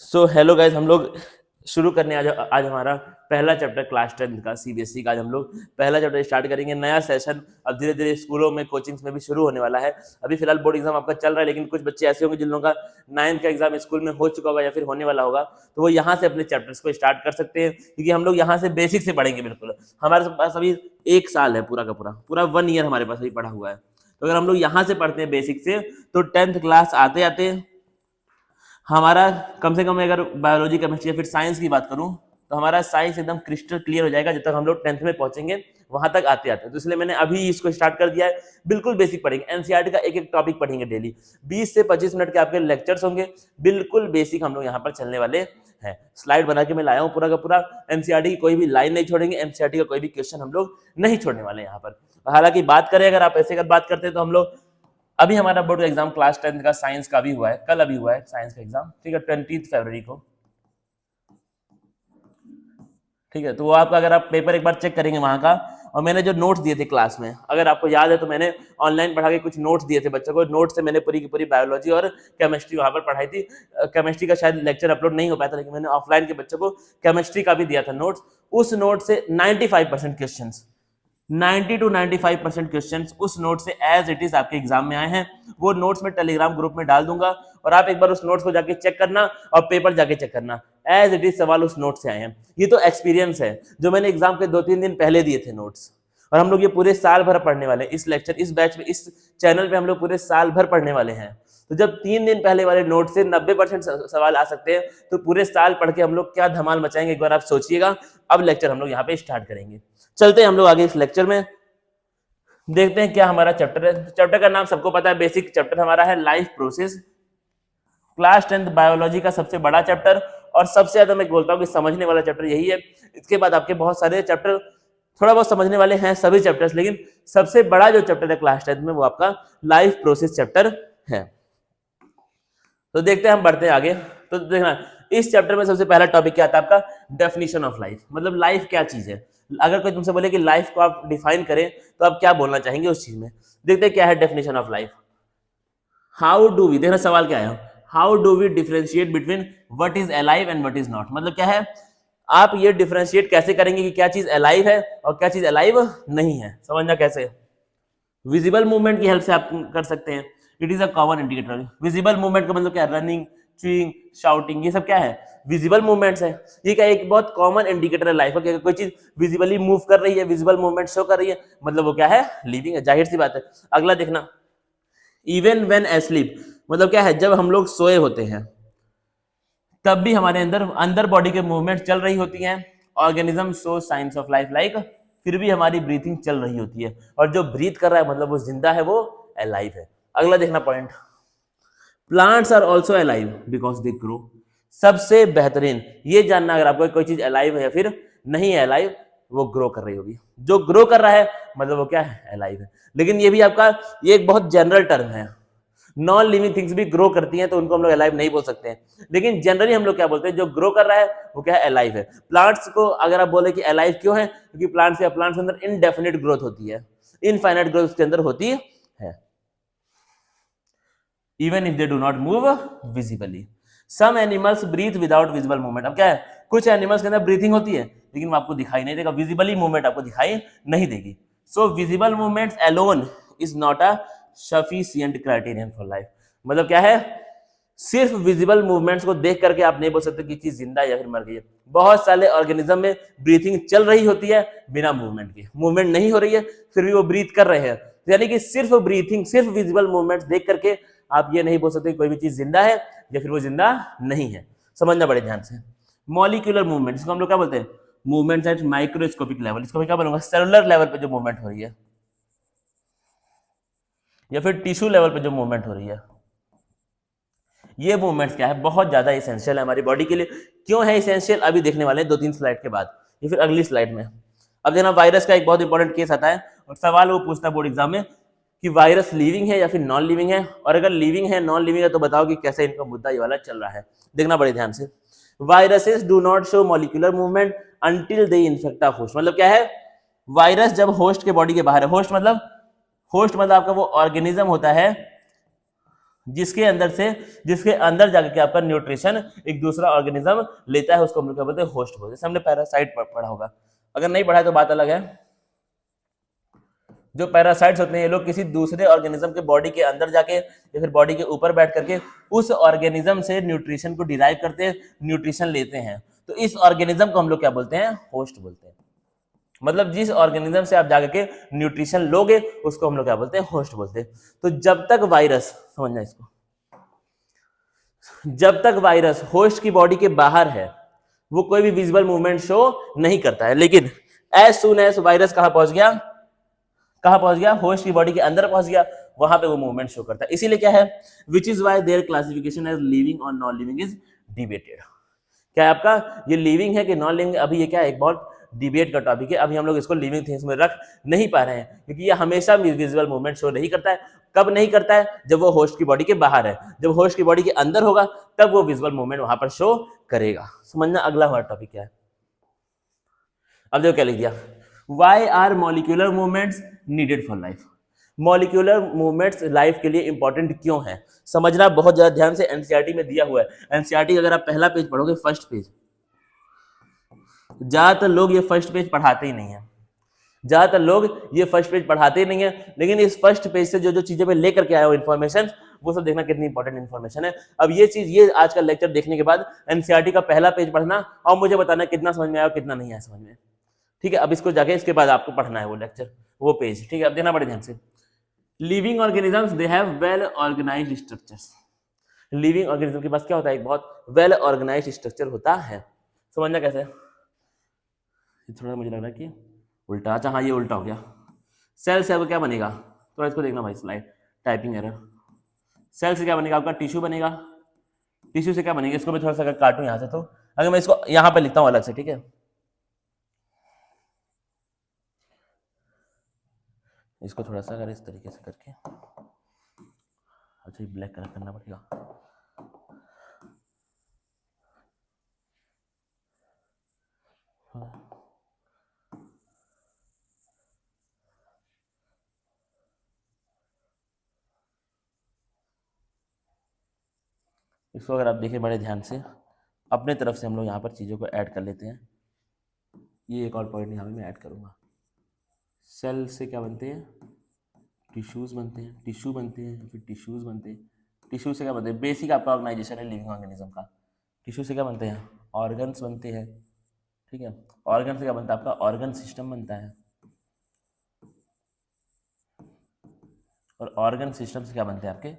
So hello guys, हम लोग शुरू करने आज हमारा पहला चैप्टर क्लास 10 का सीबीएसई का। आज हम लोग पहला चैप्टर स्टार्ट करेंगे। नया सेशन अब धीरे धीरे स्कूलों में, कोचिंग्स में भी शुरू होने वाला है। अभी फिलहाल बोर्ड एग्जाम आपका चल रहा है, लेकिन कुछ बच्चे ऐसे होंगे जिन लोगों का 9th का एग्जाम स्कूल में हो चुका होगा या फिर होने वाला होगा, तो वो यहाँ से अपने चैप्टर्स को स्टार्ट कर सकते हैं, क्योंकि हम लोग यहाँ से बेसिक से पढ़ेंगे। बिल्कुल हमारे पास अभी 1 साल है, पूरा का पूरा 1 ईयर हमारे पास अभी पढ़ा हुआ है। तो अगर हम लोग यहाँ से पढ़ते हैं बेसिक से, तो 10th क्लास आते आते हमारा कम से कम, अगर बायोलॉजी, केमिस्ट्री या फिर साइंस की बात करूं, तो हमारा साइंस एकदम क्रिस्टल क्लियर हो जाएगा जब तक हम लोग 10th में पहुंचेंगे, वहां तक आते आते। तो इसलिए मैंने अभी इसको स्टार्ट कर दिया है। बिल्कुल बेसिक पढ़ेंगे, एनसीईआरटी का एक एक टॉपिक पढ़ेंगे डेली। 20 से 25 मिनट के आपके लेक्चर्स होंगे। बिल्कुल बेसिक हम लोग यहाँ पर चलने वाले हैं। स्लाइड बना के मैं लाया हूँ पूरा का पूरा। एनसीईआरटी की कोई भी लाइन नहीं छोड़ेंगे, एनसीईआरटी का कोई भी क्वेश्चन हम लोग नहीं छोड़ने वाले यहाँ पर। हालांकि बात करें, अगर आप ऐसे अगर बात करते हैं, तो हम लोग अभी हमारा बोर्ड का एग्जाम क्लास 10 का साइंस का भी हुआ है, कल अभी हुआ है साइंस का एग्जाम, ठीक है, 20 फरवरी को, ठीक है। तो वो आपका, अगर आप पेपर एक बार चेक करेंगे वहां का, और मैंने जो नोट्स दिए थे क्लास में, अगर आपको याद है, तो मैंने ऑनलाइन पढ़ा के कुछ नोट्स दिए थे बच्चों को। नोट्स से मैंने पूरी की पूरी बायोलॉजी और केमिस्ट्री वहां पर पढ़ाई थी। केमिस्ट्री का शायद लेक्चर अपलोड नहीं हो पाया था, लेकिन मैंने ऑफलाइन के बच्चों को केमिस्ट्री का भी दिया था नोट्स। उस नोट से 95% क्वेश्चन, 90 to 95% क्वेश्चंस उस नोट से एज इट इज आपके एग्जाम में आए हैं। वो नोट्स में टेलीग्राम ग्रुप में डाल दूंगा, और आप एक बार उस नोट्स को जाके चेक करना और पेपर जाके चेक करना। एज इट इज सवाल उस नोट से आए हैं। ये तो एक्सपीरियंस है, जो मैंने एग्जाम के 2-3 दिन पहले दिए थे नोट्स, और हम लोग ये पूरे साल भर पढ़ने वाले हैं। इस लेक्चर, इस बैच में, इस चैनल पे हम लोग पूरे साल भर पढ़ने वाले हैं। तो जब 3 दिन पहले वाले नोट से 90% सवाल आ सकते हैं, तो पूरे साल पढ़ के हम लोग क्या धमाल मचाएंगे, एक बार आप सोचिएगा। अब लेक्चर हम लोग यहाँ पे स्टार्ट करेंगे। चलते हैं हम लोग आगे इस लेक्चर में, देखते हैं क्या हमारा चैप्टर है। चैप्टर का नाम सबको पता है, बेसिक चैप्टर हमारा है लाइफ प्रोसेस। क्लास 10 बायोलॉजी का सबसे बड़ा चैप्टर, और सबसे ज्यादा मैं बोलता हूँ कि समझने वाला चैप्टर यही है। इसके बाद आपके बहुत सारे चैप्टर थोड़ा बहुत समझने वाले हैं, सभी चैप्टर्स, लेकिन सबसे बड़ा जो चैप्टर है क्लास 10 में, वो आपका लाइफ प्रोसेस चैप्टर है। तो देखते हैं, हम बढ़ते हैं आगे। तो देखना, इस चैप्टर में सबसे पहला टॉपिक क्या आता है आपका, डेफिनेशन ऑफ लाइफ। मतलब लाइफ क्या चीज है। अगर कोई तुमसे बोले कि लाइफ को आप डिफाइन करें, तो आप क्या बोलना चाहेंगे उस चीज में। देखते हैं क्या है definition of life. How do we, देखना सवाल क्या है, how do we differentiate between what is alive and what is not. मतलब क्या है, आप ये डिफरेंशिएट कैसे करेंगे कि क्या चीज अलाइव है और क्या चीज अलाइव नहीं है। समझना कैसे, विजिबल मूवमेंट की हेल्प से आप कर सकते हैं। It is a common indicator. Visible movement का मतलब क्या है, रनिंग, चूइंग, शाउटिंग, ये सब क्या है, विजिबल मूवमेंट्स है। ये क्या एक बहुत कॉमन इंडिकेटर है लाइफ का। कोई चीज विजिबली मूव कर रही है, विजिबल मूवमेंट शो कर रही है, मतलब वो क्या है, लिविंग है, जाहिर सी बात है। अगला देखना, इवन व्हेन एस्लीप, मतलब क्या है, जब हम लोग सोए होते हैं तब भी हमारे अंदर बॉडी के मूवमेंट चल रही होती हैं। Organism show science of life, like फिर भी हमारी ब्रीथिंग चल रही होती है, और जो ब्रीथ कर रहा है मतलब वो जिंदा है, वो अलाइव है। अगला देखना point, plants are also alive because they grow. सबसे बेहतरीन ये जानना, अगर आपको कोई चीज अलाइव है या फिर नहीं है अलाइव, वो ग्रो कर रही होगी। जो ग्रो कर रहा है मतलब वो क्या है, अलाइव है। लेकिन ये भी आपका, ये एक बहुत जनरल टर्म है। नॉन लिविंग थिंग्स भी ग्रो करती हैं, तो उनको हम लोग अलाइव नहीं बोल सकते हैं। लेकिन जनरली हम लोग क्या बोलते हैं, जो ग्रो कर रहा है वो क्या है, अलाइव है। प्लांट्स को अगर आप बोले कि अलाइव क्यों है, क्योंकि प्लांट्स के अंदर इनडेफिनिट ग्रोथ होती है, इनफाइनाइट ग्रोथ उसके अंदर होती है। Even if they do not move visibly. Some animals breathe without visible movement. अब क्या है, कुछ एनिमल्स के अंदर ब्रीथिंग होती है, लेकिन वो आपको दिखाई नहीं देगा, विजिबली मूवमेंट आपको दिखाई नहीं देगी। सो visible movements alone is not a sufficient criterion for life. मतलब क्या है, सिर्फ विजिबल मूवमेंट्स को देख करके आप नहीं बोल सकते कि चीज जिंदा है या फिर मर गई है। बहुत सारे ऑर्गेनिज्म में ब्रीथिंग चल रही होती है बिना मूवमेंट के, मूवमेंट नहीं हो रही है फिर भी वो ब्रीथ कर रहे हैं। यानी कि सिर्फ ब्रीथिंग, सिर्फ विजिबल मूवमेंट्स देख करके आप ये नहीं बोल सकते कोई भी चीज जिंदा है या फिर वो जिंदा नहीं है। समझना बड़े ध्यान से। मॉलिक्यूलर मूवमेंट, इसको हम लोग क्या बोलते हैं, मूवमेंट एट माइक्रोस्कोपिक लेवल। इसको मैं क्या बोलूंगा, सेलुलर लेवल पे जो मूवमेंट हो रही है, या फिर टिश्यू लेवल पे जो मूवमेंट हो रही है, ये मूवमेंट्स क्या है, बहुत ज्यादा इसेंशियल है हमारी बॉडी के लिए। क्यों है इसेंशियल, अभी देखने वाले हैं 2-3 स्लाइड के बाद, या फिर अगली स्लाइड में। अब देखना, वायरस का एक बहुत इंपॉर्टेंट केस आता है, और सवाल वो पूछता है बोर्ड एग्जाम में कि वायरस लिविंग है या फिर नॉन लिविंग है, और अगर लिविंग है, नॉन लिविंग है, तो बताओ कि कैसे इनका मुद्दा ये वाला चल रहा है। देखना बड़े ध्यान से। Viruses do not show molecular movement until they infect a host. मतलब क्या है, वायरस जब होस्ट के बॉडी के बाहर है, होस्ट मतलब आपका वो ऑर्गेनिज्म होता है जिसके अंदर जाकर के आपका न्यूट्रिशन एक दूसरा ऑर्गेनिज्म लेता है, उसको हम लोग क्या बोलते हैं, होस्ट बोलते हैं। जैसे हमने पैरासाइट पढ़ा होगा, अगर नहीं पढ़ा है तो बात अलग है। जो पैरासाइट्स होते हैं ये लोग किसी दूसरे ऑर्गेनिज्म के बॉडी के अंदर जाके या फिर बॉडी के ऊपर बैठ करके उस ऑर्गेनिज्म से न्यूट्रिशन को डिराइव करते हैं, न्यूट्रिशन लेते हैं। तो इस ऑर्गेनिज्म को हम लोग क्या बोलते हैं, होस्ट बोलते हैं। मतलब जिस ऑर्गेनिज्म से आप जाकर के न्यूट्रिशन लोगे उसको हम लोग क्या बोलते हैं, होस्ट बोलते हैं। तो जब तक वायरस, समझना इसको, जब तक वायरस होस्ट की बॉडी के बाहर है वो कोई भी विजिबल मूवमेंट शो नहीं करता है, लेकिन एज सून एज वायरस कहां पहुंच गया, होस्ट की बॉडी के अंदर पहुंच गया, वहां पे वो मूवमेंट शो करता है। इसीलिए क्या है, which is why their classification as living और नॉन लिविंग इज डिबेटेड। क्या है आपका, ये लिविंग है कि नॉन लिविंग, अभी ये क्या है, एक बहुत डिबेट का टॉपिक है। अभी हम लोग इसको लिविंग थिंग्स में रख नहीं पा रहे हैं, क्योंकि ये हमेशा विजिबल मूवमेंट शो नहीं करता है। कब नहीं करता है, जब वो होस्ट की बॉडी के बाहर है। जब होस्ट की बॉडी के अंदर होगा तब वो विजिबल मूवमेंट वहां पर शो करेगा। समझना अगला हमारा टॉपिक क्या है। अब देखो क्या लिख दिया, why are molecular movements needed for life. Molecular movements life के लिए इंपॉर्टेंट क्यों है, समझना बहुत ज्यादा ध्यान से। एनसीईआरटी में दिया हुआ है। एनसीईआरटी अगर आप पहला पेज पढ़ोगे, फर्स्ट पेज, ज्यादातर लोग ये फर्स्ट पेज पढ़ाते ही नहीं है, लेकिन इस फर्स्ट पेज से जो जो चीजें मैं लेकर के आया हूं इन्फॉर्मेशन, वो सब देखना कितनी इंपॉर्टेंट इन्फॉर्मेशन है। अब ये आज का लेक्चर देखने के बाद एनसीईआरटी का पहला पेज पढ़ना और मुझे बताना कितना समझ में आया और कितना नहीं आया समझ में। ठीक है, अब इसको जाके इसके बाद आपको पढ़ना है वो लेक्चर, वो पेज। ठीक है, अब देखना बड़े ध्यान से। Living organisms they have well organised structures. Living organism के पास क्या होता है, एक बहुत वेल ऑर्गेनाइज्ड स्ट्रक्चर होता है। समझना कैसे, थोड़ा मुझे लग रहा है कि उल्टा, अच्छा हाँ ये उल्टा हो गया। सेल से अब क्या बनेगा, थोड़ा इसको देखना भाई, स्लाइड टाइपिंग एरर। सेल से क्या बनेगा आपका, टिश्यू बनेगा। टिश्यू से क्या बनेगा, इसको मैं थोड़ा सा काटूं यहाँ से, तो अगर मैं इसको यहाँ पे लिखता हूँ अलग से, ठीक है, इसको थोड़ा सा अगर इस तरीके से करके, अच्छा ब्लैक कलर करना पड़ेगा। इसको अगर आप देखें बड़े ध्यान से, अपने तरफ से हम लोग यहाँ पर चीज़ों को ऐड कर लेते हैं। ये एक और पॉइंट यहाँ पे मैं ऐड करूँगा। सेल से क्या बनते हैं, टिश्यूज़ बनते हैं, टिश्यू बनते हैं, फिर टिश्यूज़ बनते हैं। टिश्यू से क्या बनते हैं, बेसिक आपका ऑर्गेनाइजेशन है लिविंग ऑर्गेनिज्म का। टिश्यू से क्या बनते हैं, ऑर्गन्स बनते हैं। ठीक है, ऑर्गन से क्या बनता है आपका, ऑर्गन सिस्टम बनता है। और ऑर्गन सिस्टम से क्या बनते हैं आपके,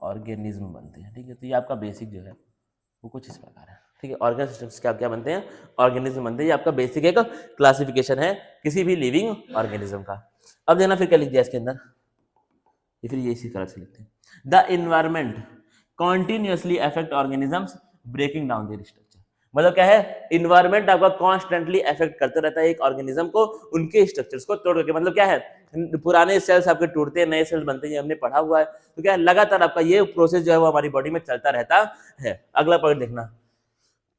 ऑर्गेनिज्म बनते हैं। ठीक है, तो ये आपका बेसिक जो है वो कुछ इस प्रकार है। ठीक है, ऑर्गन सिस्टम से क्या क्या बनते हैं, ऑर्गेनिज्म बनते हैं। ये आपका बेसिक एक क्लासिफिकेशन है किसी भी लिविंग ऑर्गेनिज्म का। अब देखना फिर क्या लिख दिया इसके अंदर, ये फिर ये इसी तरह से लिखते हैं, the environment continuously affect organisms breaking down their structure. मतलब क्या है, इन्वायरमेंट आपका कॉन्स्टेंटली अफेक्ट करता रहता है एक ऑर्गेनिज्म को, उनके स्ट्रक्चर्स को तोड़ करके। मतलब क्या है, पुराने सेल्स आपके टूटते हैं, नए सेल्स बनते हैं, हमने पढ़ा हुआ है। तो क्या है, लगातार आपका ये प्रोसेस जो है वो हमारी बॉडी में चलता रहता है। अगला पॉइंट देखना,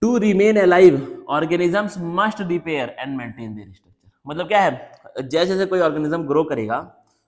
to remain alive organisms must repair and maintain their structure. मतलब क्या है, जैसे जैसे कोई ऑर्गेनिज्म ग्रो करेगा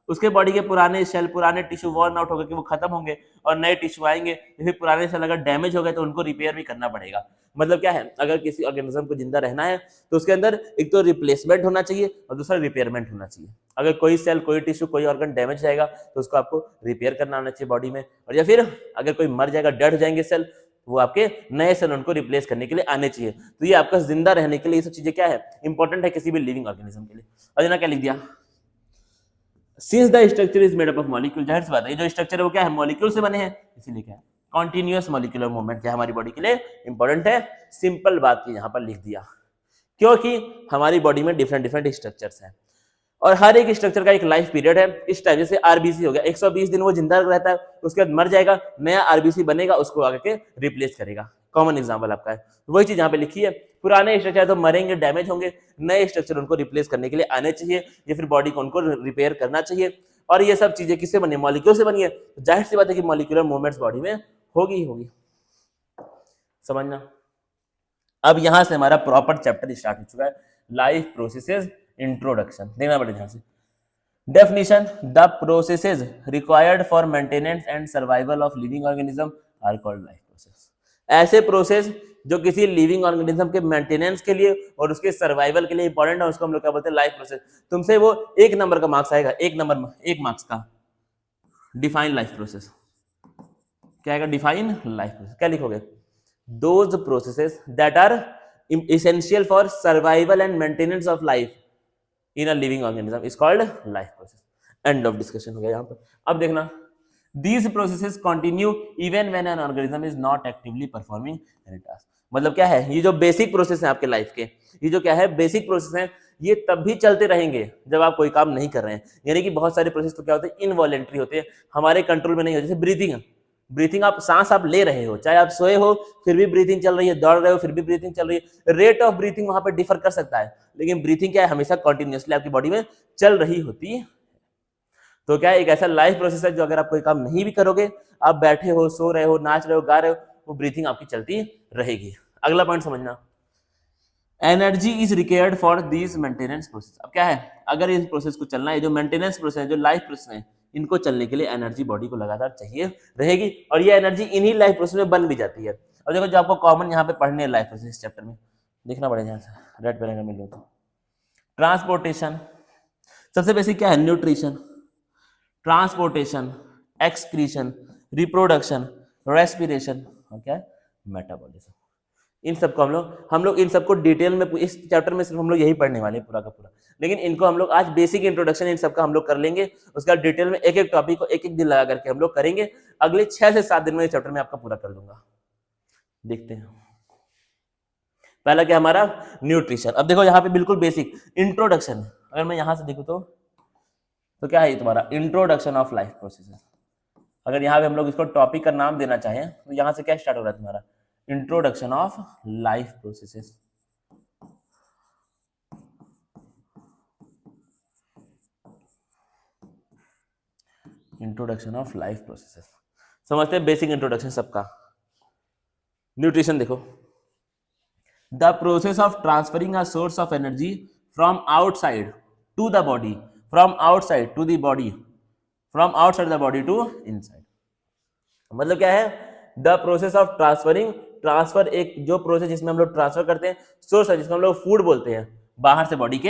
उसके बॉडी के पुराने सेल, पुराने टिश्यू वॉर्न आउट होकर के वो खत्म होंगे और नए टिश्यू आएंगे। फिर पुराने सेल अगर डैमेज हो गए तो उनको रिपेयर भी करना पड़ेगा। मतलब क्या है, अगर किसी ऑर्गेनिज्म को जिंदा रहना है तो उसके अंदर एक तो रिप्लेसमेंट होना चाहिए और दूसरा रिपेयरमेंट होना चाहिए। अगर कोई सेल, कोई टिश्यू, कोई ऑर्गन डैमेज जाएगा तो उसको आपको रिपेयर करना आना चाहिए बॉडी में। और या फिर अगर कोई मर जाएगा, डेड हो जाएंगे सेल, वो आपके नए सेल उनको रिप्लेस करने के लिए आने चाहिए। तो ये आपका जिंदा रहने के लिए ये सब चीजें क्या है, इंपॉर्टेंट है किसी भी लिविंग ऑर्गेनिज्म के लिए। और ना क्या लिख दिया, since the structure is made up of molecule, जाहिर सी बात है ये जो स्ट्रक्चर है वो क्या है, मॉलिक्यूल से बने हैं, इसीलिए क्या है, कॉन्टिन्यूअस मॉलिक्यूलर मूवमेंट क्या हमारी बॉडी के लिए इंपॉर्टेंट है। सिंपल बात यहाँ पर लिख दिया, क्योंकि हमारी बॉडी में डिफरेंट डिफरेंट स्ट्रक्चर्स हैं और हर एक स्ट्रक्चर का एक लाइफ पीरियड है। इस टाइम जैसे आरबीसी हो गया, 120 दिन वो जिंदा रहता है, उसके बाद मर जाएगा, नया आरबीसी बनेगा, उसको आके रिप्लेस करेगा। कॉमन एग्जांपल आपका है, वही चीज यहाँ पे लिखी है। पुराने स्ट्रक्चर तो मरेंगे, डैमेज होंगे, नए स्ट्रक्चर उनको रिप्लेस करने के लिए आने चाहिए, या फिर बॉडी को उनको रिपेयर करना चाहिए। और ये सब चीजें किससे बनी, मॉलिक्यूल से बनी है। तो जाहिर सी बात है कि मॉलिक्यूलर मूवमेंट्स बॉडी में होगी ही होगी। समझना, अब यहां से हमारा प्रॉपर चैप्टर स्टार्ट हो चुका है, लाइफ प्रोसेसेस इंट्रोडक्शन। देखना बड़े ध्यान से, definition, the processes required for maintenance and survival of living organism are called life process. ऐसे प्रोसेस जो किसी लिविंग ऑर्गेनिज्म के मेंटेनेंस के लिए और उसके सर्वाइवल के लिए इंपॉर्टेंट है, उसको हम लोग क्या बोलते हैं, लाइफ प्रोसेस। तुमसे वो 1 नंबर का मार्क्स आएगा, 1 मार्क्स का, डिफाइन लाइफ प्रोसेस। क्या आएगा, डिफाइन लाइफ प्रोसेस। क्या लिखोगे, those processes that are essential for survival and maintenance of life in a living organism is called life process. End of discussion हो गया यहाँ पर। अब देखना, these processes continue even when an organism is not actively performing any task। मतलब क्या है, ये जो बेसिक प्रोसेस है आपके लाइफ के, ये जो क्या है बेसिक प्रोसेस है, ये तब भी चलते रहेंगे जब आप कोई काम नहीं कर रहे हैं। यानी कि बहुत सारे प्रोसेस तो क्या होते हैं, इनवॉलेंट्री होते हैं, हमारे कंट्रोल में नहीं होते। जैसे ब्रीथिंग, ब्रीथिंग आप सांस आप ले रहे हो, चाहे आप सोए हो फिर भी ब्रीथिंग चल रही है, दौड़ रहे हो फिर भी ब्रीथिंग चल रही है। रेट ऑफ ब्रीथिंग वहां पर डिफर कर सकता है, लेकिन ब्रीथिंग क्या है, हमेशा कंटिन्यूअसली आपकी बॉडी में चल रही होती है। तो क्या है, एक ऐसा लाइफ प्रोसेस है जो अगर आप कोई काम नहीं भी करोगे, आप बैठे हो, सो रहे हो, नाच रहे हो, गा रहे हो, वो ब्रीथिंग आपकी चलती रहेगी। अगला पॉइंट समझना, energy is required for this maintenance process. अब क्या है, अगर इस प्रोसेस को चलना है, जो मेंटेनेंस प्रोसेस है, जो लाइफ प्रोसेस है, इनको चलने के लिए एनर्जी बॉडी को लगातार चाहिए रहेगी, और ये एनर्जी इन्हीं लाइफ प्रोसेस में बन भी जाती है। और देखो, जो आपको कॉमन यहाँ पे पढ़ने लाइफ प्रोसेस चैप्टर में देखना पड़ेगा, यहाँ से रेड पेन मिल तो ट्रांसपोर्टेशन, सबसे बेसिक क्या है, nutrition, transportation, excretion, reproduction, respiration, और क्या है, मेटाबॉलिज्म। इन सबको हम लोग इन सबको डिटेल में इस चैप्टर में सिर्फ हम लोग यही पढ़ने वाले हैं पूरा का पूरा, लेकिन इनको हम लोग आज बेसिक इंट्रोडक्शन इन सबका हम लोग कर लेंगे। उसके बाद डिटेल में एक एक टॉपिक को एक एक दिन लगा करके हम लोग करेंगे। अगले 6 से 7 दिन में इस चैप्टर में आपका पूरा कर दूंगा। देखते हैं, पहला क्या हमारा, न्यूट्रिशन। अब देखो यहाँ पे बिल्कुल बेसिक इंट्रोडक्शन, अगर मैं यहाँ से देखूँ तो क्या है तुम्हारा, इंट्रोडक्शन ऑफ लाइफ प्रोसेसेस। अगर यहाँ पे हम लोग इसको टॉपिक का नाम देना चाहें तो यहाँ से क्या स्टार्ट हो रहा है तुम्हारा, introduction of life processes. Introduction of life processes समझते हैं, बेसिक इंट्रोडक्शन सबका। न्यूट्रिशन देखो, the process of transferring a source of energy from outside to the body, from outside to the body, from outside the body to inside. मतलब क्या है, the process of transferring, transfer एक जो process जिसमें हम लोग transfer करते हैं सोर्स है, जिसको हम लोग फूड बोलते हैं, बाहर से बॉडी के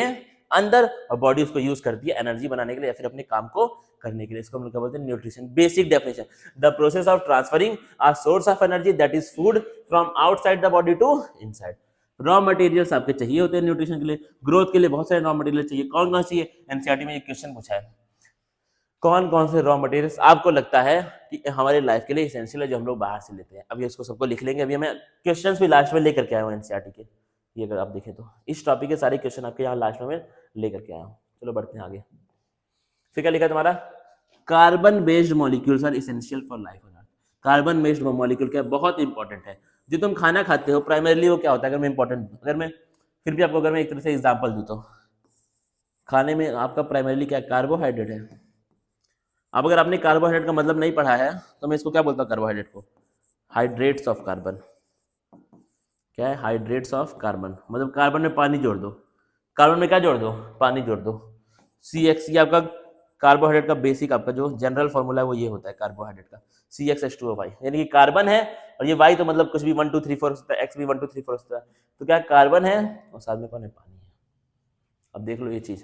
अंदर, और बॉडी उसको यूज करती है एनर्जी बनाने के लिए या फिर अपने काम को करने के लिए। इसको हम लोग क्या बोलते हैं, nutrition. Basic definition, the process of transferring a source of energy that is food from outside the body to inside. Raw materials आपके चाहिए होते हैं न्यूट्रिशन के लिए, ग्रोथ के लिए बहुत सारे रॉ मटेरियल चाहिए। कौन कौन चाहिए, एनसीईआरटी में एक क्वेश्चन पूछा है, कौन कौन से रॉ मटेरियल्स आपको लगता है कि हमारे लाइफ के लिए एसेंशियल है जो हम लोग बाहर से लेते हैं। अभी इसको सबको लिख लेंगे, अभी हमें क्वेश्चंस भी लास्ट में लेकर के आया हूँ एनसीईआरटी के, ये अगर आप देखें तो इस टॉपिक के सारे क्वेश्चन आपके यहाँ लास्ट में लेकर के आया हूँ। चलो बढ़ते हैं आगे। फिर क्या लिखा तुम्हारा, carbon based molecules are essential for life on earth. Carbon based molecule क्या बहुत इंपॉर्टेंट है। जो तुम खाना खाते हो प्राइमरीली वो क्या होता है, अगर मैं इंपॉर्टेंट, अगर मैं फिर भी आपको अगर मैं एक तरह से एग्जाम्पल दूँ तो खाने में आपका प्राइमरीली क्या, कार्बोहाइड्रेट है। अब अगर आपने कार्बोहाइड्रेट का मतलब नहीं पढ़ा है तो मैं इसको क्या बोलता हूँ, कार्बोहाइड्रेट को हाइड्रेट्स ऑफ कार्बन। क्या है, हाइड्रेट्स ऑफ कार्बन, मतलब कार्बन में पानी जोड़ दो, कार्बन में क्या जोड़ दो, पानी जोड़ दो। CX, ये आपका कार्बोहाइड्रेट का बेसिक आपका जो जनरल फॉर्मूला है वो ये होता है कार्बोहाइड्रेट का, CXH2O, यानी कि कार्बन है और ये Y तो मतलब कुछ भी 1 2 3 4 हो सकता है, X भी 1 2 3 4 हो सकता है। तो क्या कार्बन है और साथ में कौन है, पानी है। अब देख लो ये चीज,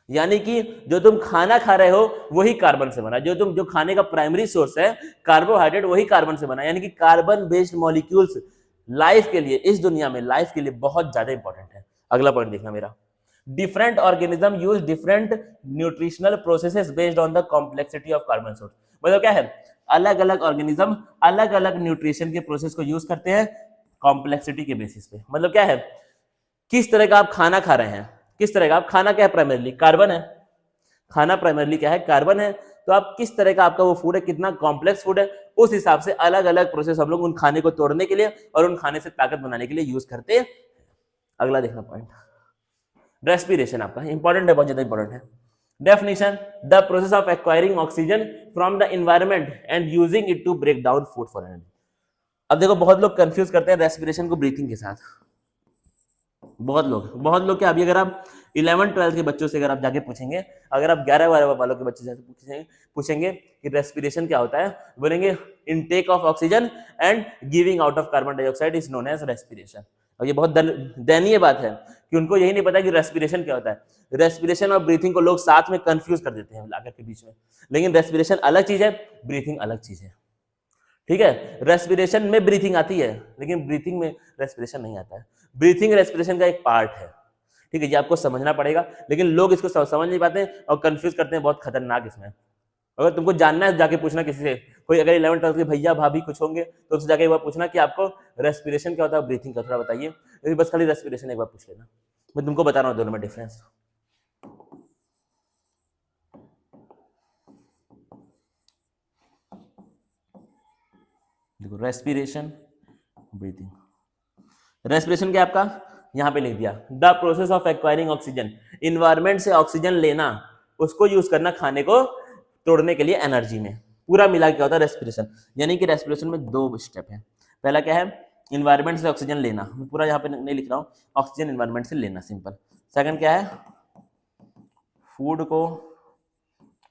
यानी कि जो तुम खाना खा रहे हो वही कार्बन से बना, जो खाने का प्राइमरी सोर्स है कार्बोहाइड्रेट वही कार्बन से बना। यानी कि कार्बन बेस्ड मॉलिक्यूल्स लाइफ के लिए, इस दुनिया में लाइफ के लिए बहुत ज्यादा इंपॉर्टेंट है। अगला पॉइंट देखना मेरा, different organism use different nutritional processes based on the complexity of carbon source. मतलब क्या है, अलग अलग ऑर्गेनिज्म अलग अलग न्यूट्रिशन के प्रोसेस को यूज करते हैं कॉम्प्लेक्सिटी के बेसिस पे। मतलब क्या है, किस तरह का आप खाना खा रहे हैं, किस तरह का आप खाना क्या है, प्राइमरीली कार्बन है, खाना प्राइमरीली क्या है, कार्बन है। तो आप किस तरह का आपका वो फूड है, कितना कॉम्प्लेक्स फूड है, उस हिसाब से अलग अलग प्रोसेस हम लोग उन खाने को तोड़ने के लिए और उन खाने से ताकत बनाने के लिए यूज करते हैं। अगला देखना पॉइंट, रेस्पिरेशन आपका इंपॉर्टेंट है, बहुत ज्यादा इंपॉर्टेंट है। Definition, the process of acquiring oxygen from the environment and using it to break down food for energy. अब देखो बहुत लोग कंफ्यूज करते हैं रेस्पिरेशन को ब्रीथिंग के साथ, बहुत लोग क्या, अभी अगर आप 11 12 के बच्चों से अगर आप जाके पूछेंगे, अगर आप 11 12 वालों के बच्चे से पूछेंगे कि रेस्पिरेशन क्या होता है, बोलेंगे intake of oxygen and giving out of carbon dioxide is known as respiration. और ये बहुत दयनीय बात है कि उनको यही नहीं पता कि रेस्पिरेशन क्या होता है। रेस्पिरेशन और ब्रीथिंग को लोग साथ में कंफ्यूज कर देते हैं लाकर के बीच में, लेकिन रेस्पिरेशन अलग चीज है, ब्रीथिंग अलग चीज है। ठीक है, रेस्पिरेशन में ब्रीथिंग आती है, लेकिन ब्रीथिंग में रेस्पिरेशन नहीं आता है। ब्रीथिंग रेस्पिरेशन का एक पार्ट है। ठीक है, ये आपको समझना पड़ेगा, लेकिन लोग इसको समझ नहीं पाते हैं और कंफ्यूज करते हैं, बहुत खतरनाक इसमें। अगर तुमको जानना है जाके पूछना किसी से, कोई अगर 11 12 के भैया भाभी कुछ होंगे तो उससे जाके एक बार पूछना कि आपको रेस्पिरेशन क्या होता है, ब्रीथिंग का थोड़ा बताइए। बस खाली रेस्पिरेशन एक बार पूछ लेना, मैं तुमको बता रहा हूँ दोनों में डिफरेंस। देखो रेस्पिरेशन, ब्रीथिंग। रेस्पिरेशन क्या आपका यहां पे लिख दिया, the process of acquiring oxygen, environment से ऑक्सीजन लेना, उसको यूज करना खाने को तोड़ने के लिए एनर्जी में, पूरा मिला के होता है रेस्पिरेशन। यानी कि रेस्पिरेशन में 2 स्टेप है। पहला क्या है, इन्वायरमेंट से ऑक्सीजन लेना, मैं पूरा यहाँ पे नहीं लिख रहा हूँ, ऑक्सीजन इन्वायरमेंट से लेना, सिंपल। सेकंड क्या है, फूड को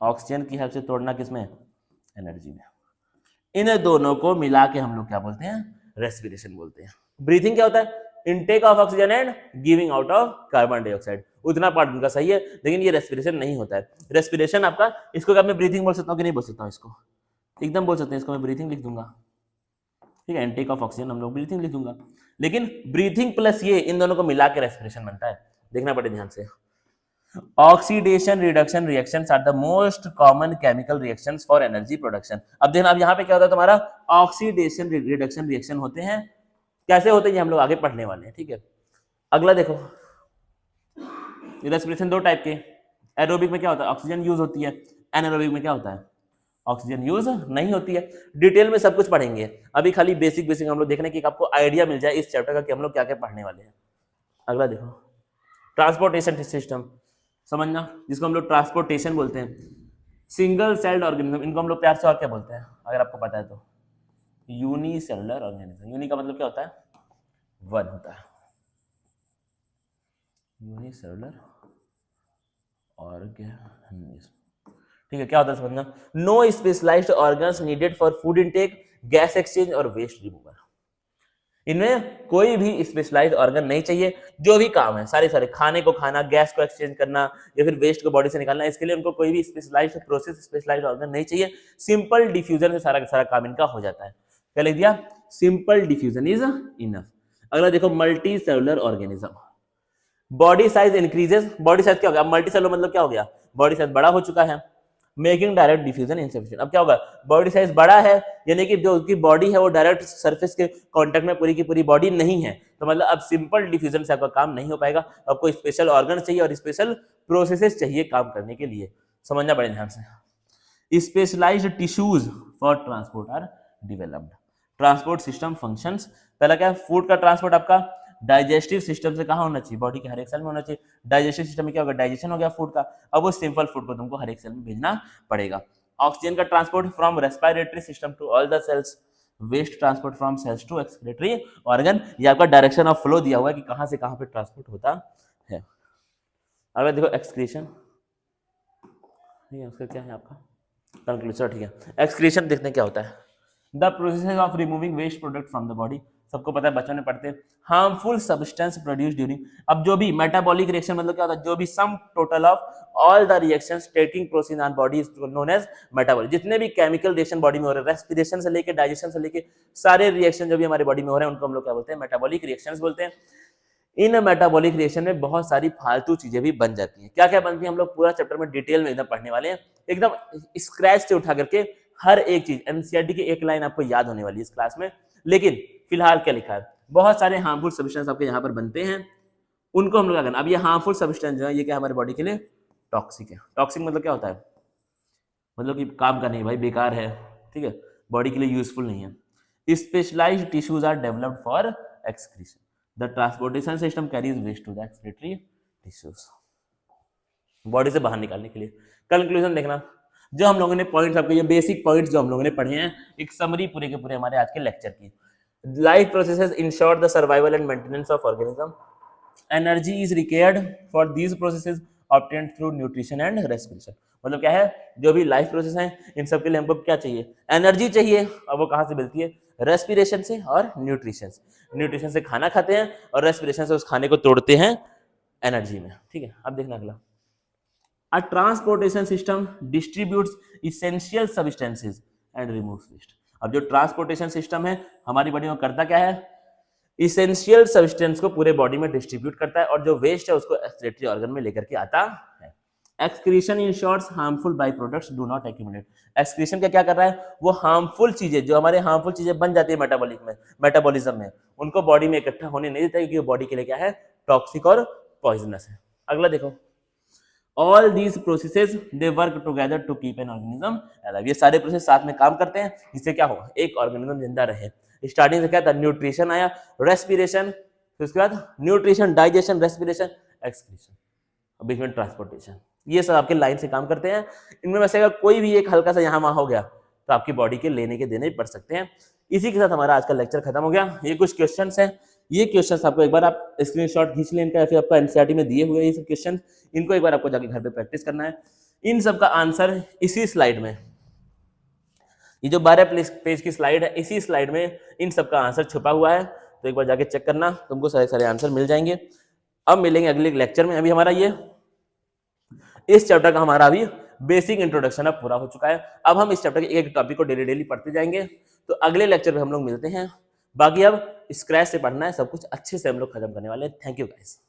ऑक्सीजन की हेल्प से तोड़ना, किसमें, एनर्जी में। इन दोनों को मिला के हम लोग क्या बोलते हैं, रेस्पिरेशन बोलते हैं। ब्रीथिंग क्या होता है, intake of oxygen and giving out of carbon dioxide, उतना पार्ट उनका सही है, लेकिन ये रेस्पिरेशन नहीं होता है। रेस्पिरेशन आपका, इसको क्या मैं ब्रीथिंग बोल सकता हूँ कि नहीं बोल सकता हूँ, इसको एकदम बोल सकते हैं, इसको मैं ब्रीथिंग लिख दूंगा। ठीक है, इनटेक ऑफ ऑक्सीजन हम लोग ब्रीथिंग लिख दूंगा, लेकिन ब्रीथिंग प्लस ये, इन दोनों को मिला के रेस्पिरेशन बनता है। देखना पड़े ध्यान से। Oxidation reduction reactions are the most common chemical reactions for energy production. अब देखना, अब यहाँ पे क्या होता है तुम्हारा, ऑक्सीडेशन रिडक्शन रिएक्शन होते हैं। कैसे होते हैं ये हम लोग आगे पढ़ने वाले हैं। ठीक है, अगला देखो, रेस्पिरेशन 2 टाइप के। एरोबिक में क्या होता है, ऑक्सीजन यूज होती है, एनारोबिक में क्या होता है, ऑक्सीजन यूज नहीं होती है। डिटेल में सब कुछ पढ़ेंगे, अभी खाली बेसिक बेसिक हम लोग देखने की आपको आइडिया मिल जाए इस चैप्टर का कि हम लोग क्या क्या पढ़ने वाले हैं। अगला देखो, ट्रांसपोर्टेशन सिस्टम समझना, जिसको हम लोग ट्रांसपोर्टेशन बोलते हैं। सिंगल सेल्ड ऑर्गेनिज्म, इनको हम लोग प्यार से और क्या बोलते हैं, अगर आपको पता है तो, यूनिसेलुलर ऑर्गेनिज्म। यूनि का मतलब क्या होता है, 1 होता है, यूनिसेलुलर ऑर्गेनिज्म। ठीक है, क्या होता है समझना, no specialised organs needed for food intake, gas exchange और वेस्ट रिमूवल। इनमें कोई भी स्पेशलाइज्ड ऑर्गन नहीं चाहिए, जो भी काम है सारे खाने को खाना, गैस को एक्सचेंज करना या फिर वेस्ट को बॉडी से निकालना, इसके लिए उनको कोई भी स्पेशलाइज्ड प्रोसेस, स्पेशलाइज्ड ऑर्गन नहीं चाहिए। सिंपल डिफ्यूजन से सारा का सारा काम इनका हो जाता है। क्या लिख दिया, सिंपल डिफ्यूजन इज इनफ। अगला देखो, multi cellular organism. Body size increases, body size क्या हो गया, मल्टी सेलुलर मतलब क्या हो गया, बॉडी साइज बड़ा हो चुका है, मेकिंग डायरेक्ट डिफ्यूजन इनसफिशिएंट। अब क्या होगा, बॉडी साइज बड़ा है, यानी कि जो उसकी बॉडी है वो डायरेक्ट सरफेस के कांटेक्ट में पूरी की पूरी बॉडी नहीं है, तो मतलब अब सिंपल डिफ्यूजन से आपका काम नहीं हो पाएगा, आपको स्पेशल ऑर्गन चाहिए और स्पेशल प्रोसेसेस चाहिए काम करने के लिए। समझना पड़े ध्यान से। Specialised tissues for transport are developed. Transport system functions, पहला क्या है, फूड का ट्रांसपोर्ट आपका डाइजेस्टिव सिस्टम से कहाँ होना चाहिए, बॉडी के हर एक सेल में होना चाहिए। डाइजेस्टिव सिस्टम में क्या होगा, डाइजेशन हो गया फूड का, अब वो सिंपल फूड को तुमको हर एक सेल में भेजना पड़ेगा। ऑक्सीजन का transport from respiratory system to all the cells, waste transport from cells to excretory organ. ये आपका डायरेक्शन ऑफ फ्लो दिया हुआ है कि कहाँ से कहाँ पे ट्रांसपोर्ट होता है। अगर देखो एक्सक्रीशन, उसका क्या है आपका कंक्लूजन। ठीक है, एक्सक्रीशन देखते हैं क्या होता है, the process of removing waste product from the body. सबको पता है, बच्चों ने पढ़ते हैं, हार्मफुल सब्सटेंस प्रोड्यूस ड्यूरिंग। अब जो भी मेटाबॉलिक रिएक्शन मतलब क्या होता है, जो भी sum total of all the reactions taking place in our body is known as metabolic. जितने भी केमिकल रिएक्शन बॉडी में हो रहे हैं, रेस्पिरेशन से लेके डाइजेशन से लेके सारे रिएक्शन जो भी हमारे बॉडी में हो रहे हैं, उनको हम लोग क्या बोलते हैं, मेटाबॉलिक रिएक्शंस बोलते हैं। इन मेटाबॉलिक रिएक्शन में बहुत सारी फालतू चीजें भी बन जाती हैं। क्या क्या बनती है हम लोग पूरा चैप्टर में डिटेल में एकदम पढ़ने वाले हैं, एकदम स्क्रैच से उठा करके हर एक चीज। एनसीईआरटी की एक लाइन आपको याद होने वाली है इस क्लास में, लेकिन फिलहाल क्या लिखा है, बहुत सारे हार्मफुल सब्सटेंस आपके यहाँ पर बनते हैं, उनको हम लोग क्या करना। अब ये हार्मफुल सब्सटेंस जो है ये क्या हमारे बॉडी के लिए टॉक्सिक है। टॉक्सिक मतलब क्या होता है, मतलब कि काम का नहीं भाई, बेकार है, ठीक है, बॉडी के लिए यूजफुल नहीं है। Specialised tissues are developed for excretion, the transportation system carries waste to the excretory tissues, body से बाहर निकालने के लिए। कंक्लूजन देखना, जो हम लोगों ने पॉइंट्स आपके ये बेसिक पॉइंट्स जो हम लोगों ने पढ़े हैं, एक समरी पूरे के पूरे हमारे आज के लेक्चर की। Life processes ensure the survival and maintenance of organism, energy is required for these processes obtained through nutrition and respiration. मतलब क्या है, जो भी लाइफ प्रोसेस है इन सब के लिए हमको क्या चाहिए, एनर्जी चाहिए। और वो कहाँ से मिलती है, रेस्पिरेशन से और न्यूट्रिशन से। न्यूट्रिशन से खाना खाते हैं और रेस्पिरेशन से उस खाने को तोड़ते हैं एनर्जी में। ठीक है, अब देखना अगला, A transportation system distributes essential substances and removes waste। अब जो ट्रांसपोर्टेशन सिस्टम है हमारी बॉडी में करता क्या है, इसेंशियल सब्सटेंस को पूरे बॉडी में डिस्ट्रीब्यूट करता है और जो वेस्ट है उसको एक्सक्रीटरी ऑर्गन में लेकर के आता है। Excretion ensures harmful by products do not accumulate. Excretion क्या कर रहा है, वो हार्मफुल चीजें, जो हमारे हार्मफुल चीजें बन जाती है मेटाबॉलिज्म में, उनको बॉडी में इकट्ठा होने नहीं देता, क्योंकि बॉडी के लिए क्या है, टॉक्सिक और पॉइजनस है। अगला देखो, all these processes they work together to keep an organism alive. ये सारे प्रोसेस साथ में काम करते हैं, जिससे क्या हो, एक ऑर्गेनिज्म जिंदा रहे। स्टार्टिंग से क्या था, न्यूट्रिशन आया, रेस्पिरेशन, फिर उसके बाद न्यूट्रिशन, डाइजेशन, रेस्पिरेशन, एक्सक्रीशन, बीच में ट्रांसपोर्टेशन। ये सब आपके लाइन से काम करते हैं। इनमें वैसे अगर कोई भी एक हल्का सा यहाँ वहां हो गया तो आपकी बॉडी के लेने के देने पड़ सकते हैं। इसी के साथ हमारा आज का लेक्चर खत्म हो गया। ये कुछ क्वेश्चंस हैं, ये क्वेश्चंस आपको एक बार आप स्क्रीनशॉट खींच लें इनका, या फिर आपको एनसीईआरटी में दिए हुए ये सब क्वेश्चन, इनको एक बार आपको जाके घर पे प्रैक्टिस करना है। इन सब का आंसर इसी स्लाइड में, ये जो 12 पेज की स्लाइड है, इसी स्लाइड में इन सब का आंसर छुपा हुआ है। तो एक बार जाके चेक करना, तुमको सारे सारे आंसर मिल जाएंगे। अब मिलेंगे अगले लेक्चर में। अभी हमारा ये इस चैप्टर का हमारा अभी बेसिक इंट्रोडक्शन अब पूरा हो चुका है। अब हम इस चैप्टर के एक टॉपिक को डेली डेली पढ़ते जाएंगे। तो अगले लेक्चर में हम लोग मिलते हैं। बाकी अब स्क्रैच से पढ़ना है, सब कुछ अच्छे से हम लोग खत्म करने वाले हैं। Thank you guys.